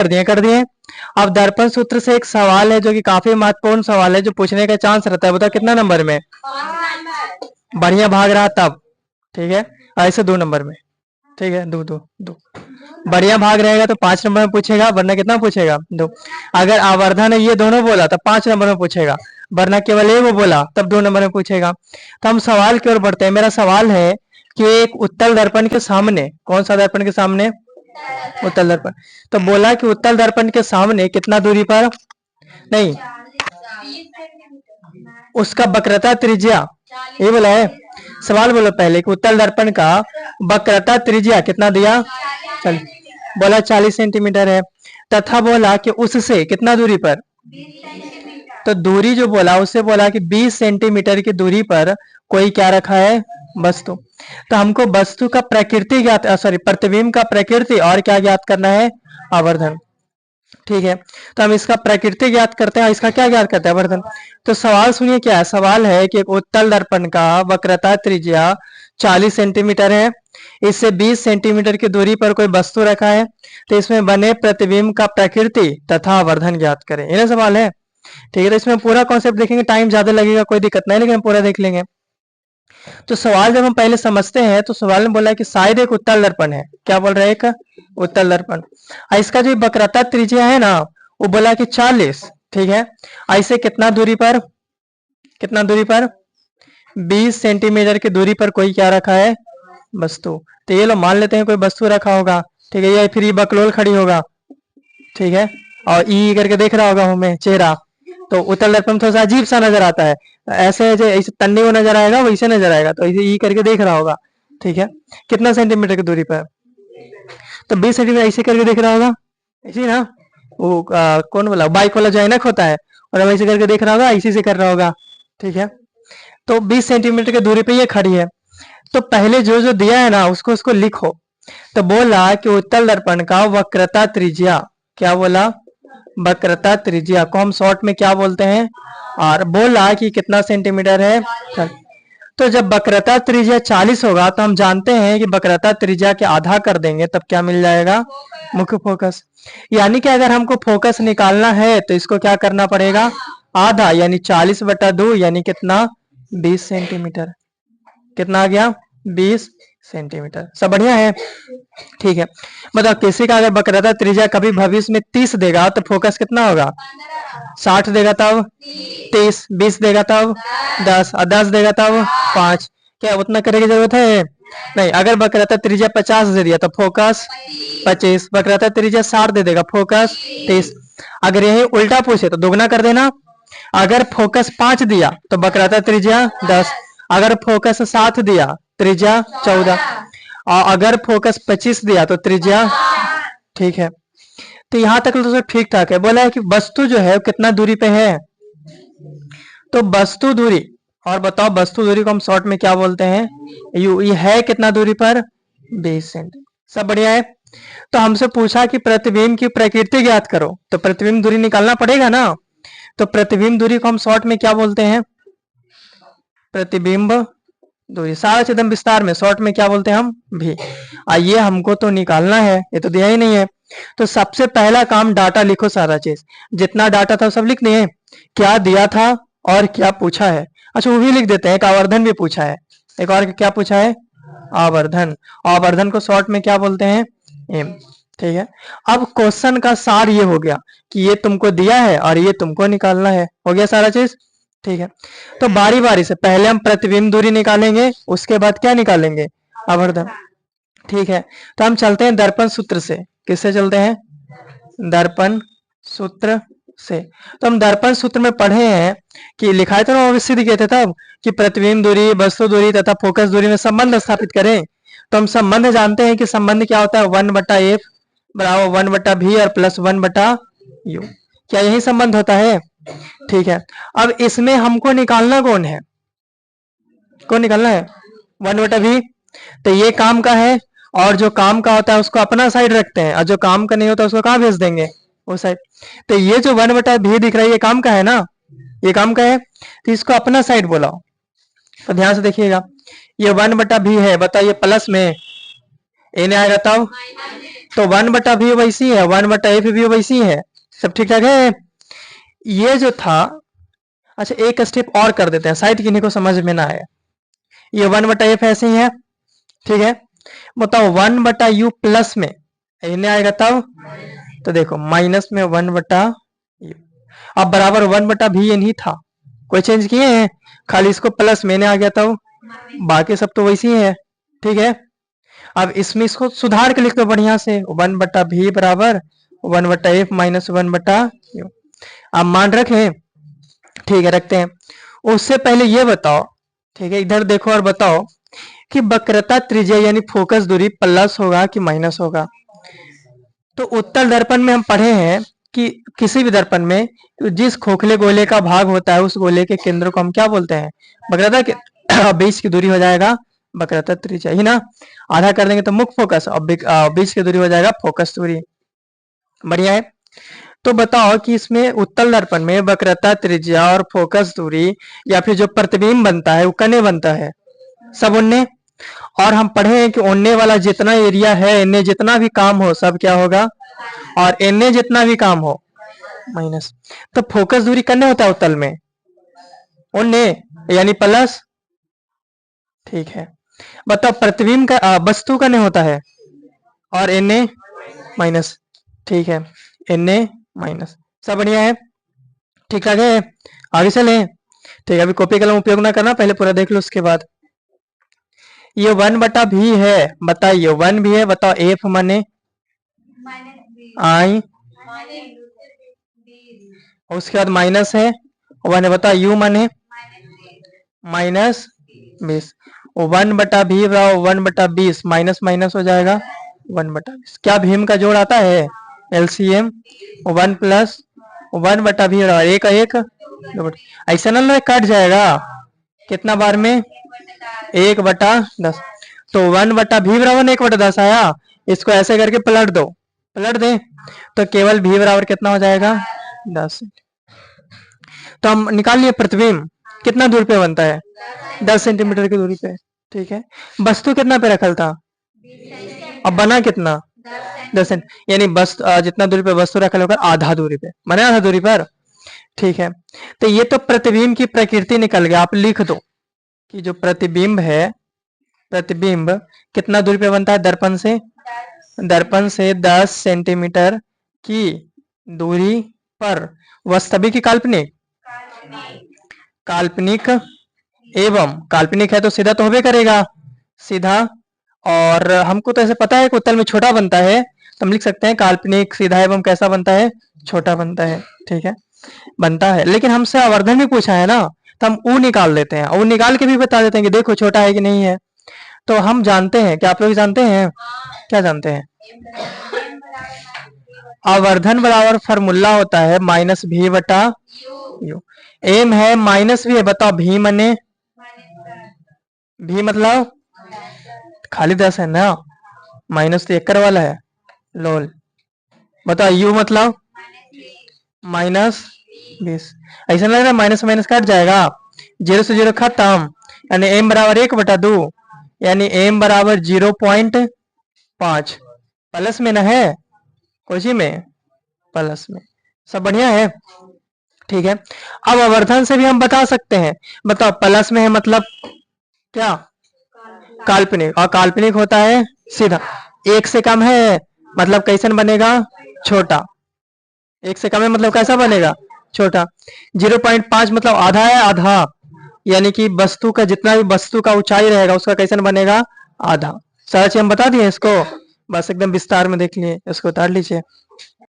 कर दिए। अब दर्पण सूत्र से एक सवाल है जो कि काफी महत्वपूर्ण सवाल है, जो पूछने का चांस रहता है, बताओ कितना नंबर में? बढ़िया भाग रहा तब, ठीक है, ऐसे 2 नंबर में, ठीक है, दो दो दो। बढ़िया भाग रहेगा तो 5 नंबर में पूछेगा, वरना कितना पूछेगा? 2। अगर आवर्धन है ये दोनों बोला तब 5 नंबर में पूछेगा, वरना केवल एक वो बोला तब 2 नंबर में पूछेगा। तो हम सवाल की ओर बढ़ते हैं। मेरा सवाल है कि एक उत्तल दर्पण के सामने, कौन सा दर्पण के सामने? उत्तल दर्पण। तो बोला कि उत्तल दर्पण के सामने कितना दूरी पर, नहीं, उसका वक्रता त्रिज्या, ये बोला है। सवाल बोलो पहले कि उत्तल दर्पण का वक्रता त्रिज्या कितना दिया? चल, बोला 40 सेंटीमीटर है, तथा बोला कि उससे कितना दूरी पर? तो दूरी जो बोला उससे बोला कि 20 सेंटीमीटर की दूरी पर कोई क्या रखा है? वस्तु। तो हमको वस्तु का प्रकृति ज्ञात, सॉरी, प्रतिबिंब का प्रकृति और क्या ज्ञात करना है? आवर्धन। ठीक है, तो हम इसका प्रकृति ज्ञात करते हैं, इसका क्या ज्ञात करते हैं? आवर्धन। तो सवाल सुनिए क्या है। सवाल है कि एक उत्तल दर्पण का वक्रता त्रिज्या 40 सेंटीमीटर है, इससे 20 सेंटीमीटर की दूरी पर कोई वस्तु रखा है, तो इसमें बने प्रतिबिंब का प्रकृति तथा आवर्धन ज्ञात करें, ये सवाल है। ठीक है, तो इसमें पूरा कॉन्सेप्ट देखेंगे, टाइम ज्यादा लगेगा, कोई दिक्कत नहीं, लेकिन हम पूरा देख लेंगे। तो सवाल जब हम पहले समझते हैं तो सवाल में बोला कि शायद एक उत्तल दर्पण है, क्या बोल रहे हैं? एक उत्तल दर्पण। इसका जो वक्रता त्रिज्या है ना, वो बोला कि 40, ठीक है, ऐसे कितना दूरी पर, कितना दूरी पर? 20 सेंटीमीटर की दूरी पर कोई क्या रखा है? वस्तु। तो ये लो मान लेते हैं कोई वस्तु रखा होगा, ठीक है, ये फिर ये बकलोल खड़ी होगा, ठीक है, और ई करके देख रहा होगा हमें चेहरा, तो उत्तल दर्पण थोड़ा सा अजीब सा नजर आता है, ऐसे ऐसे तन्नी को नजर आएगा, वैसे नजर आएगा, तो इसे ई करके देख रहा होगा, ठीक है, कितना सेंटीमीटर की दूरी पर? तो 20 सेंटीमीटर ऐसे करके देख रहा होगा, ऐसे ना, वो कौन बोला, बाइक वाला जो ऐनक होता है, और ऐसे करके देख रहा होगा, ऐसे से कर रहा होगा, ठीक है। तो 20 सेंटीमीटर की दूरी पे ये खड़ी है। तो पहले जो जो दिया है ना उसको उसको लिखो। तो बोला कि उत्तल दर्पण का वक्रता त्रिज्या, क्या बोला? वक्रता त्रिज्या को हम शॉर्ट में क्या बोलते हैं? और बोला कि कितना सेंटीमीटर है? तो जब वक्रता त्रिज्या 40 होगा तो हम जानते हैं कि वक्रता त्रिज्या के आधा कर देंगे तब क्या मिल जाएगा? मुख्य फोकस। यानी कि अगर हमको फोकस निकालना है तो इसको क्या करना पड़ेगा? आधा, यानी 40/2, यानी कितना? 20 सेंटीमीटर। कितना आ गया? 20 सेंटीमीटर। सब बढ़िया है, ठीक है। बताओ किसी का अगर वक्रता त्रिज्या कभी भविष्य में 30 देगा तो फोकस कितना होगा? 60 देगा तब 30, 20 देगा तब 10, और 10 देगा तब 5। क्या उतना करने की जरूरत है? नहीं। अगर वक्रता त्रिज्या 50 दे दिया तो फोकस 25, वक्रता त्रिज्या 60 दे देगा, फोकस 30। अगर यही उल्टा पूछे तो दोगुना कर देना। अगर फोकस 5 दिया तो वक्रता त्रिज्या 10, अगर फोकस 7 दिया त्रिज्या 14, और अगर फोकस 25 दिया तो त्रिज्या, ठीक है। तो यहां तक तो सब ठीक ठाक है। बोला है कि वस्तु जो है कितना दूरी पे है, तो वस्तु दूरी, और बताओ वस्तु दूरी को हम शॉर्ट में क्या बोलते हैं? यू। ये है कितना दूरी पर? 20 सेंटीमीटर। सब बढ़िया है। तो हमसे पूछा कि प्रतिबिंब की प्रकृति ज्ञात करो, तो प्रतिबिंब दूरी निकालना पड़ेगा ना। तो प्रतिबिंब दूरी को हम शॉर्ट में क्या बोलते हैं? प्रतिबिंब दूरी। सारा एकदम विस्तार में शॉर्ट में क्या बोलते हैं हम? भी। आइए हमको तो निकालना है, ये तो दिया ही नहीं है। तो सबसे पहला काम डाटा लिखो, सारा चीज जितना डाटा था सब लिख दिए, क्या दिया था और क्या पूछा है। अच्छा वो भी लिख देते हैं, एक आवर्धन भी पूछा है। एक और क्या पूछा है? आवर्धन। आवर्धन को शॉर्ट में क्या बोलते हैं? एम। ठीक है। अब क्वेश्चन का सार ये हो गया कि ये तुमको दिया है और ये तुमको निकालना है, हो गया सारा चीज, ठीक है। तो बारी बारी से पहले हम प्रतिबिंब दूरी निकालेंगे, उसके बाद क्या निकालेंगे? आवर्धन, ठीक है। तो हम चलते हैं दर्पण सूत्र से। किससे चलते हैं? दर्पण सूत्र से। तो हम दर्पण सूत्र में पढ़े हैं कि लिखाए तो ना सिद्ध किए थे तब कि प्रतिबिंब दूरी, वस्तु दूरी तथा फोकस दूरी में संबंध स्थापित करें। तो हम संबंध जानते हैं कि संबंध क्या होता है? 1/f बराबर 1/v और प्लस 1/u। क्या यही संबंध होता है? ठीक है। अब इसमें हमको निकालना कौन है? कौन निकालना है? 1/v। तो ये काम का है, और जो काम का होता है उसको अपना साइड रखते हैं, और जो काम का नहीं होता उसको कहाँ भेज देंगे? वो साइड। तो ये जो 1/v दिख रहा है ये काम का है ना, ये काम का है, तो इसको अपना साइड बोला। तो ध्यान से देखिएगा, ये 1/v है, बताइए प्लस में एन आएगा तब तो 1 बटा भी वैसी है, 1/f भी वैसी है, सब ठीक ठाक है। ये जो था, अच्छा एक स्टेप और कर देते हैं, साइड किन्हीं को समझ में ना आए। ये 1/f ऐसे ही है, ठीक है। बताओ 1/u प्लस में इन्हें आएगा तब, तो देखो माइनस में 1/u, अब बराबर 1/v नहीं था, कोई चेंज किए हैं, खाली इसको प्लस में आ गया तब, बाकी सब तो वैसी ही है, ठीक है। अब इसमें इसको सुधार के लिख दो बढ़िया से, 1/v बराबर 1/f माइनस 1/u। अब मान रखें, ठीक है रखते हैं। उससे पहले ये बताओ, ठीक है इधर देखो और बताओ कि वक्रता त्रिज्या यानी फोकस दूरी प्लस होगा कि माइनस होगा। तो उत्तल दर्पण में हम पढ़े हैं कि किसी भी दर्पण में जिस खोखले गोले का भाग होता है उस गोले के केंद्र को हम क्या बोलते हैं, वक्रता के बीच की दूरी हो जाएगा वक्रता त्रिज्या ही ना, आधा कर देंगे तो मुख्य फोकस और बीच की दूरी हो जाएगा फोकस दूरी। बढ़िया है। तो बताओ कि इसमें उत्तल दर्पण में वक्रता त्रिज्या और फोकस दूरी या फिर जो प्रतिबिंब बनता है वो कने बनता है, सब उन्ने। और हम पढ़े हैं कि उन्ने वाला जितना एरिया है, इनने जितना भी काम हो सब क्या होगा, और इनने जितना भी काम हो माइनस। तो फोकस दूरी कने होता है उत्तल में, उन्ने यानी प्लस, ठीक है। बताओ प्रतिबिंब का वस्तु कने होता है, और इनने माइनस, ठीक है, इनने माइनस, सब बढ़िया है, ठीक ठाक है। आगे चले, ठीक है। अभी कॉपी कलम उपयोग ना करना, पहले पूरा देख लो उसके बाद। ये 1/v है, बताइए 1 भी है, बताओ एफ माने आई, उसके बाद माइनस है 1 है, बताओ यू माने -20। 1/v बराबर 1/20, माइनस माइनस हो जाएगा 1/20। क्या भीम का जोड़ आता है, एलसीएम 1 प्लस 1/v बराबर एक एक, ऐसा ना कट जाएगा कितना बार में, 1/10। तो 1/v बराबर 1/10 आया, इसको ऐसे करके पलट दो, पलट दे तो केवल v बराबर कितना हो जाएगा 10। तो हम निकाल लिए प्रतिबिंब कितना दूर पे बनता है, 10 सेंटीमीटर की दूरी पे, ठीक है। वस्तु कितना पे रखल था, अब बना कितना 10 यानी बस जितना दूरी पे वस्तु रखल होगा आधा दूरी पे, माने आधा दूरी पर, ठीक है। तो ये तो प्रतिबिंब की प्रकृति निकल गया, आप लिख दो कि जो प्रतिबिंब है, प्रतिबिंब कितना दूरी पे बनता है दर्पण से, दर्पण से 10 सेंटीमीटर की दूरी पर, वास्तविक की काल्पनिक, काल्पनिक एवं, काल्पनिक है तो सीधा तो होबे करेगा, सीधा। और हमको तो ऐसे पता है कि उत्तल में छोटा बनता है, तो हम लिख सकते हैं काल्पनिक सीधा एवं कैसा बनता है, छोटा बनता है, ठीक है, बनता है। लेकिन हमसे आवर्धन भी पूछा है ना, तो हम ऊ निकाल देते हैं, ऊ निकाल के भी बता देते हैं कि देखो छोटा है कि नहीं है। तो हम जानते हैं, क्या आप लोग जानते हैं, क्या जानते हैं, आवर्धन बराबर फॉर्मूला होता है -v/u। एम है माइनस भी है, बताओ भी मने, भी मतलब खाली 10 है ना, माइनस तो एकड़ वाला है, लोल। बताओ यू मतलब -20। ऐसा लग रहा है माइनस माइनस कट जाएगा, 0 से 0 खत्म, यानी एम बराबर 1/2, यानी एम बराबर 0.5, प्लस में ना है कोई में, प्लस में, सब बढ़िया है, ठीक है। अब आवर्धन से भी हम बता सकते हैं, बताओ प्लस में है मतलब क्या, काल्पनिक, और काल्पनिक होता है सीधा, एक से कम है मतलब कैसन बनेगा, छोटा, एक से कम है मतलब कैसा बनेगा, छोटा। 0.5 मतलब आधा है, आधा यानी कि वस्तु का जितना भी वस्तु का ऊंचाई रहेगा उसका कैसन बनेगा, आधा। सारा चीज हम बता दिए इसको, बस एकदम विस्तार में देख लिए, इसको उतार लीजिए।